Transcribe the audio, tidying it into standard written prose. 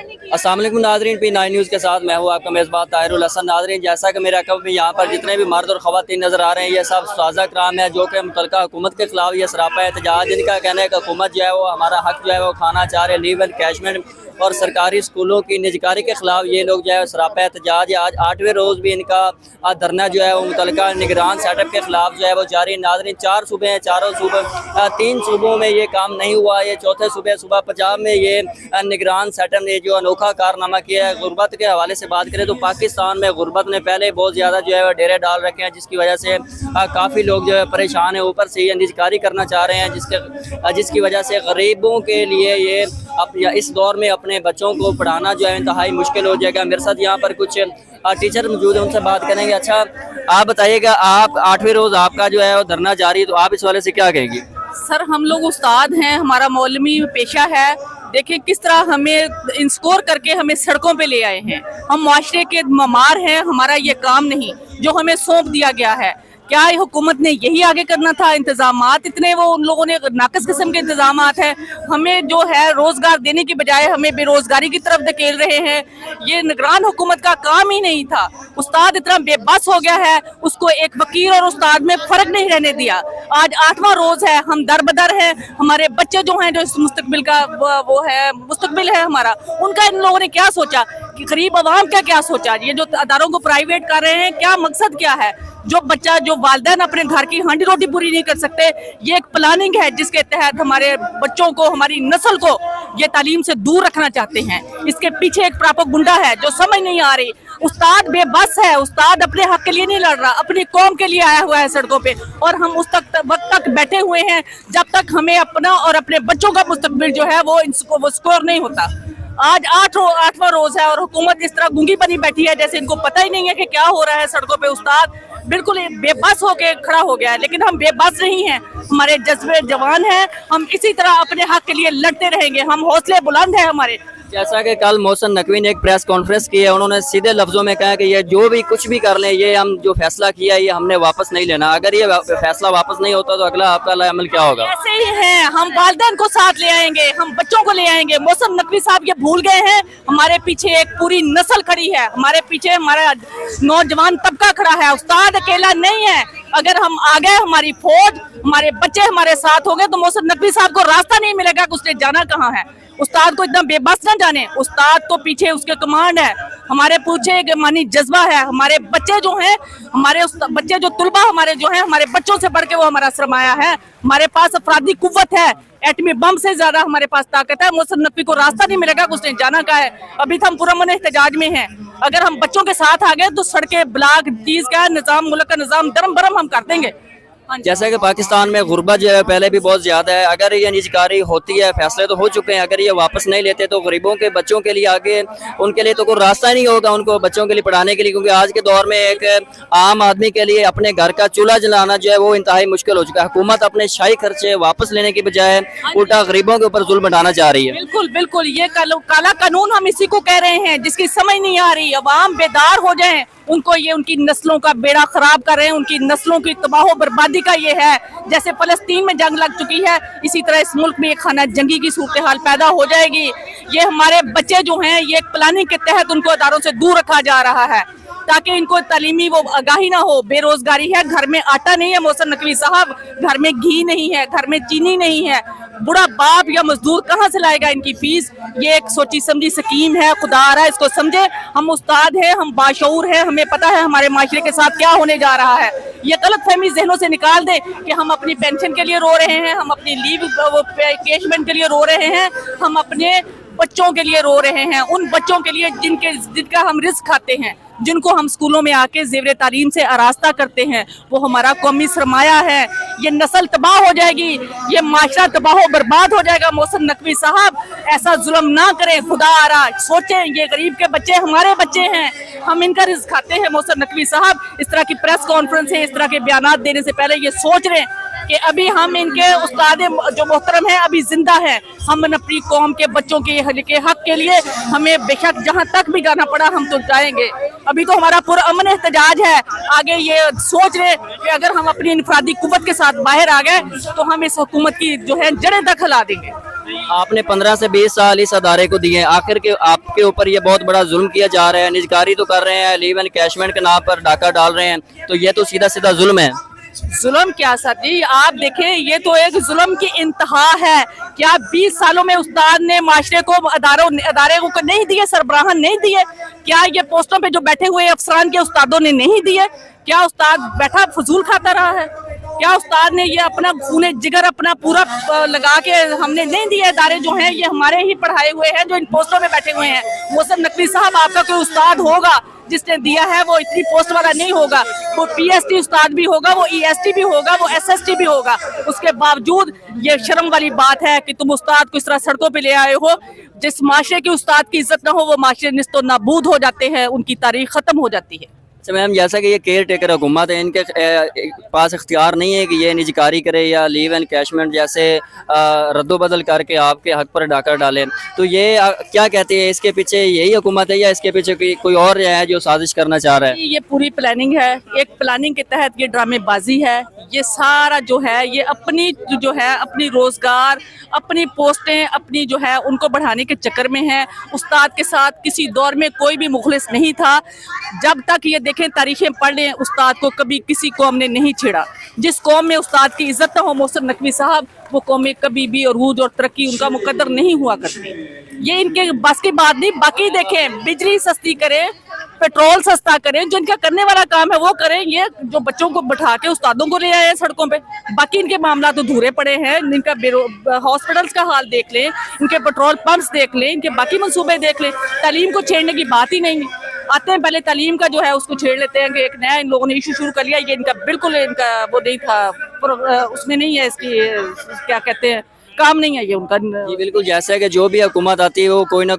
अस्सलाम वालेकुम नाज़रीन, P9 न्यूज़ के साथ मैं हूँ आपका मेज़बान ताहिरुल हसन। नाज़रीन, जैसा कि मेरे अकब में यहाँ पर जितने भी मर्द और ख़वातीन नज़र आ रहे हैं, ये सब साज़ा कराम है जो कि मुतल्लिका हुकूमत के खिलाफ ये सरापा एहतजाज। इनका कहना है कि हुकूमत जो है वो हमारा हक जो है वो खाना चाह रहे, लीव एनकैशमेंट और सरकारी स्कूलों की निजकारी के खिलाफ ये लोग जो है सरापा एहतजाज है। आज 8वें रोज़ भी इनका धरना जो है वो मुतल्लिका निगरान सेटअप के खिलाफ जो है वो जारी। नाज़रीन, 4 सूबे हैं, चारों सूबे 3 सूबों में ये काम नहीं हुआ। ये चौथे सूबा पंजाब में ये निगरान सेटअप ने जो अनोखा कारनामा किया है। गुर्बत के हवाले से बात करें तो पाकिस्तान में गुर्बत ने पहले बहुत ज़्यादा जो है डेरे डाल रखे हैं, जिसकी वजह से काफ़ी लोग जो है परेशान हैं। ऊपर से ये निजकारी करना चाह रहे हैं जिसकी वजह से गरीबों के लिए ये इस दौर में अपने बच्चों को पढ़ाना जो है इंतहाई मुश्किल हो जाएगा। मेरे साथ यहाँ पर कुछ टीचर मौजूद हैं, उनसे बात करेंगे। अच्छा, आप बताइएगा, आप 8वें रोज़ आपका जो है वो धरना जारी है, तो आप इस वाले से क्या कहेंगी? सर, हम लोग उस्ताद हैं, हमारा मौलवी पेशा है। देखिए किस तरह हमें इंस्कोर करके हमें सड़कों पे ले आए हैं। हम माशरे के ममार हैं, हमारा ये काम नहीं जो हमें सौंप दिया गया है। क्या हुकूमत ने यही आगे करना था? इंतजामात इतने वो उन लोगों ने नाकस किस्म के इंतजामात हैं। हमें जो है रोजगार देने की बजाय हमें बेरोजगारी की तरफ धकेल रहे हैं। ये निगरान हुकूमत का काम ही नहीं था। उस्ताद इतना बेबस हो गया है, उसको एक वकील और उस्ताद में फर्क नहीं रहने दिया। आज 8वां रोज है, हम दर बदर हैं। हमारे बच्चे जो हैं, जो इस मुस्तकबिल का वो है, मुस्तकबिल है हमारा, उनका इन लोगों ने क्या सोचा कि गरीब आवाम का क्या सोचा? ये जो अदारों को प्राइवेट कर रहे हैं, क्या मकसद क्या है? जो बच्चा, जो वालिदैन अपने घर की हांडी रोटी पूरी नहीं कर सकते, ये एक प्लानिंग है जिसके तहत हमारे बच्चों को, हमारी नस्ल को ये तालीम से दूर रखना चाहते हैं। इसके पीछे एक प्रोपेगेंडा है जो समझ नहीं आ रही। उस्ताद बेबस है, उस्ताद अपने हक के लिए नहीं लड़ रहा, अपनी कौम के लिए आया हुआ है सड़कों पे। और हम उस वक्त तक बैठे हुए हैं जब तक हमें अपना और अपने बच्चों का मुस्तकबिल जो है वो स्कोर नहीं होता। आज 8वां रोज है और हुकूमत इस तरह गूंगी बनी बैठी है जैसे इनको पता ही नहीं है कि क्या हो रहा है सड़कों पे। उस्ताद बिल्कुल बेबस होके खड़ा हो गया है, लेकिन हम बेबस नहीं हैं। हमारे जज्बे जवान हैं, हम इसी तरह अपने हक के लिए लड़ते रहेंगे। हम हौसले बुलंद हैं हमारे। जैसा कि कल मोहसिन नकवी ने एक प्रेस कॉन्फ्रेंस की है, उन्होंने सीधे लफ्जों में कहा कि ये जो भी कुछ भी कर लें, ये हम जो फैसला किया है ये हमने वापस नहीं लेना। अगर ये फैसला वापस नहीं होता तो अगला आपका अमल क्या होगा? ऐसे ही है, हम वालिदैन को साथ ले आएंगे, हम बच्चों को ले आएंगे। मोहसिन नकवी साहब ये भूल गए हैं, हमारे पीछे एक पूरी नस्ल खड़ी है, हमारे पीछे हमारा नौजवान तबका खड़ा है। उस्ताद अकेला नहीं है। अगर हम आ गए, हमारी फौज, हमारे बच्चे हमारे साथ हो गए, तो मोहसिन नकवी साहब को रास्ता नहीं मिलेगा कि उसने जाना कहाँ है। उस्ताद को इतना बेबस ना जाने, उस्ताद तो पीछे उसके कमांड है, हमारे पीछे एक मानी जज्बा है। हमारे बच्चे जो हैं, हमारे बच्चे जो तुलबा हमारे जो हैं, हमारे बच्चों से बढ़ के वो हमारा सरमाया है। हमारे पास अफरादी कुव्वत है, एटमी बम से ज्यादा हमारे पास ताकत है। मोहसिन नकवी को रास्ता नहीं मिलेगा कि उसने जाना कहा है। अभी तो हम पुरअमन एहतजाज में हैं। अगर हम बच्चों के साथ आ गए तो सड़कें, ब्लॉक, चीज का निजाम, मुल्क का निजाम दरम बरम हम कर देंगे। जैसे कि पाकिस्तान में गुर्बत जो है पहले भी बहुत ज़्यादा है। अगर ये निजकारी होती है, फैसले तो हो चुके हैं, अगर ये वापस नहीं लेते तो गरीबों के बच्चों के लिए आगे उनके लिए तो कोई रास्ता ही नहीं होगा उनको बच्चों के लिए पढ़ाने के लिए। क्योंकि आज के दौर में एक आम आदमी के लिए अपने घर का चूल्हा जलाना जो है वो इंतहाई मुश्किल हो चुका है। हुकूमत अपने शाही खर्चे वापस लेने की बजाय उल्टा गरीबों के ऊपर जुल्म बढ़ाना चाह रही है। बिल्कुल बिल्कुल, ये काला कानून हम इसी को कह रहे हैं जिसकी समझ नहीं आ रही। अवाम बेदार हो जाए, उनको ये उनकी नस्लों का बेड़ा खराब कर रहे हैं, उनकी नस्लों की तबाह बर्बादी का ये है। जैसे फलस्तीन में जंग लग चुकी है, इसी तरह इस मुल्क में एक खाना जंगी की सूरत हाल पैदा हो जाएगी। ये हमारे बच्चे जो हैं, ये एक प्लानिंग के तहत उनको अदारों से दूर रखा जा रहा है ताकि इनको तालीमी वो आगाही ना हो। बेरोजगारी है, घर में आटा नहीं है मोहसिन नकवी साहब, घर में घी नहीं है, घर में चीनी नहीं है। बुढ़ा बाप या मजदूर कहाँ से लाएगा इनकी फीस? ये एक सोची समझी स्कीम है, खुदा आ रहा है इसको समझे। हम उस्ताद हैं, हम बाशऊर हैं, हमें पता है हमारे माशरे के साथ क्या होने जा रहा है। ये गलत फहमी जहनों से निकाल दे कि हम अपनी पेंशन के लिए रो रहे हैं, हम अपनी लीव कैशमेंट के लिए रो रहे हैं, हम अपने बच्चों के लिए रो रहे हैं। उन बच्चों के लिए जिनका हम रिस्क खाते हैं, जिनको हम स्कूलों में आके ज़ेवर तालीम से आरास्ता करते हैं, वो हमारा कौमी सरमाया है। ये नस्ल तबाह हो जाएगी, ये माशरा तबाह बर्बाद हो जाएगा। मोहसिन नकवी साहब ऐसा जुल्म ना करें, खुदा आ रहा सोचें। ये गरीब के बच्चे हमारे बच्चे हैं, हम इनका रिस्क खाते हैं। मोहसिन नकवी साहब इस तरह की प्रेस कॉन्फ्रेंस है, इस तरह के बयान देने से पहले ये सोच रहे हैं कि अभी हम इनके उस्ताद जो मोहतरम हैं अभी जिंदा हैं। हम अपनी कौम के बच्चों के हक के लिए हमें बेशक जहाँ तक भी जाना पड़ा हम तो जाएंगे। अभी तो हमारा पुरअमन एहतजाज है। आगे ये सोच रहे कि अगर हम अपनी इनफरादी कुव्वत के साथ बाहर आ गए तो हम इस हुकूमत की जो है जड़ें तक हिला देंगे। آپ نے 15 سے 20 سال اس ادارے کو دیے ہیں، آخر کے آپ کے اوپر یہ بہت بڑا ظلم کیا جا رہا ہے، نجکاری تو کر رہے ہیں، لیو اینڈ کیشمنٹ کے نام پر ڈاکہ ڈال رہے ہیں، تو یہ تو سیدھا سیدھا ظلم ہے۔ ظلم کیا سر جی، آپ دیکھیں یہ تو ایک ظلم کی انتہا ہے۔ کیا 20 سالوں میں استاد نے معاشرے کو ادارے کو نہیں دیے، سربراہان نہیں دیے؟ کیا یہ پوسٹوں پہ جو بیٹھے ہوئے افسران کے استادوں نے نہیں دیے؟ کیا استاد بیٹھا فضول کھاتا رہا ہے؟ کیا استاد نے یہ اپنا خون جگر اپنا پورا لگا کے ہم نے نہیں دیے؟ ادارے جو ہیں یہ ہمارے ہی پڑھائے ہوئے ہیں جو ان پوسٹوں میں بیٹھے ہوئے ہیں۔ محسن نقوی صاحب، آپ کا کوئی استاد ہوگا جس نے دیا ہے، وہ اتنی پوسٹ والا نہیں ہوگا، وہ پی ایس ٹی استاد بھی ہوگا، وہ ای ایس ٹی بھی ہوگا، وہ ایس ایس ٹی بھی ہوگا۔ اس کے باوجود یہ شرم والی بات ہے کہ تم استاد کو اس طرح سڑکوں پہ لے آئے ہو۔ جس معاشرے کے استاد کی عزت نہ ہو وہ معاشرے نست و نابود ہو جاتے ہیں، ان کی تاریخ ختم ہو جاتی ہے۔ اچھا میم، جیسا کہ یہ کیئر ٹیکر حکومت ہے، ان کے پاس اختیار نہیں ہے کہ یہ نجکاری کرے یا لیو اینڈ کیشمنٹ جیسے رد و بدل کر کے آپ کے حق پر ڈاکہ ڈالے، تو یہ کیا کہتے ہیں، اس کے پیچھے یہی حکومت ہے یا اس کے پیچھے کوئی اور ہے جو سازش کرنا چاہ رہا ہے؟ یہ پوری پلاننگ ہے، ایک پلاننگ کے تحت یہ ڈرامے بازی ہے۔ یہ سارا جو ہے یہ اپنی روزگار، اپنی پوسٹیں، اپنی جو ہے ان کو بڑھانے کے چکر میں ہے۔ استاد کے ساتھ کسی دور میں کوئی بھی مخلص نہیں تھا۔ جب تک یہ دیکھیں تاریخیں پڑھ لیں، استاد کو کبھی کسی قوم نے نہیں چھیڑا۔ جس قوم میں استاد کی عزت نہ ہو محسن نقوی صاحب، وہ قومیں کبھی بھی عروج اور ترقی ان کا مقدر نہیں ہوا کرتی۔ یہ ان کے بس کی بات نہیں۔ باقی دیکھیں، بجلی سستی کریں، پیٹرول سستا کریں، جو ان کا کرنے والا کام ہے وہ کریں۔ یہ جو بچوں کو بٹھا کے استادوں کو لے آئے ہیں سڑکوں پہ، باقی ان کے معاملات ادھورے پڑے ہیں۔ ان کا ہاسپٹلس کا حال دیکھ لیں، ان کے پیٹرول پمپس دیکھ لیں، ان کے باقی منصوبے دیکھ لیں۔ تعلیم کو چھیڑنے کی بات ہی نہیں ہے۔ آتے ہیں پہلے تعلیم کا جو ہے اس کو چھیڑ لیتے ہیں کہ ایک نیا ان لوگوں نے ایشو شروع کر لیا۔ یہ ان کا بالکل ان کا وہ نہیں تھا، اس میں نہیں ہے، اس کی کیا کہتے ہیں، کام نہیں ہے یہ ان کا۔ جی بالکل، جیسا کہ جو بھی حکومت آتی ہے وہ کوئی نہ